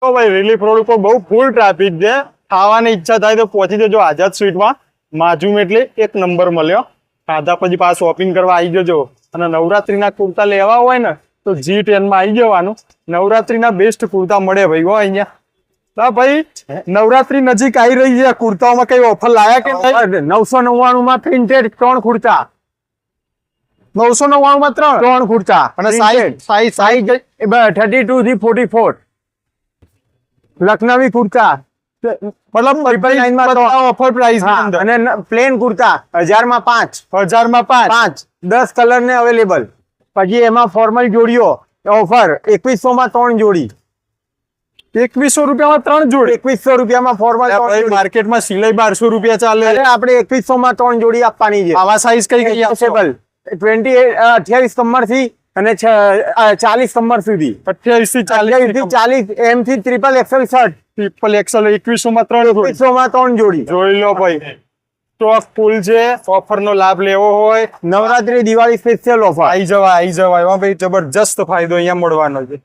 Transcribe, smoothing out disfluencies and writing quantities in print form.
તો ભાઈ relief road ઉપર બહુ ફૂલ ટ્રાફિક છે. ખાવાની ઈચ્છા થાય તો પહોંચી જજો આઝાદ સ્વીટમાં. માજુમ એટલે એક નંબર મળ્યો. ખાધા પછી પાછા શોપિંગ કરવા આવી જજો. અને નવરાત્રીના કુર્તા લેવા હોય ને તો G10 માં આવી જવાનું. નવરાત્રીના બેસ્ટ કુર્તા મળે ભાઈ હો અહીંયા. હા ભાઈ નવરાત્રી નજીક આવી રહી છે. કુર્તાઓમાં કઈ ઓફર લાયા કે નહીં? 999 માં પ્રિન્ટેડ 3 કુર્તા. 999 માં 3 કુર્તા અને સાઈઝ 32 થી 44. લખનવી કુર્તા મતલબ 999 માં ઓફર પ્રાઇસ અને પ્લેન કુર્તા 1000 માં 5. 1000 માં 5. 10 કલર ને અવેલેબલ. પછી એમાં ફોર્મલ જોડીઓ ઓફર 2100 માં 3 જોડી. 2100 રૂપિયામાં 3 જોડી. 2100 રૂપિયામાં ફોર્મલ. માર્કેટમાં સિલાઈ 1200 રૂપિયા ચાલે. આપણે 2100 માં 3 જોડી આપવાની છે. આવા સાઈઝ કઈ કઈ પોસિબલ 28 કમર થી અને 40 કમર સુધી. 28 થી 40 એમ થી triple XL shirt. Triple XL 2100 માં 3 જોડી. 2100 માં 3 જોડી. જોઈ લો ભાઈ. સ્ટોક ફૂલ છે. ઓફર નો લાભ લેવો હોય નવરાત્રી દિવાળી સ્પેશિયલ ઓફર. આવી જવાય. હા ભાઈ જબરજસ્ત ફાયદો અહીંયા મળવાનો છે.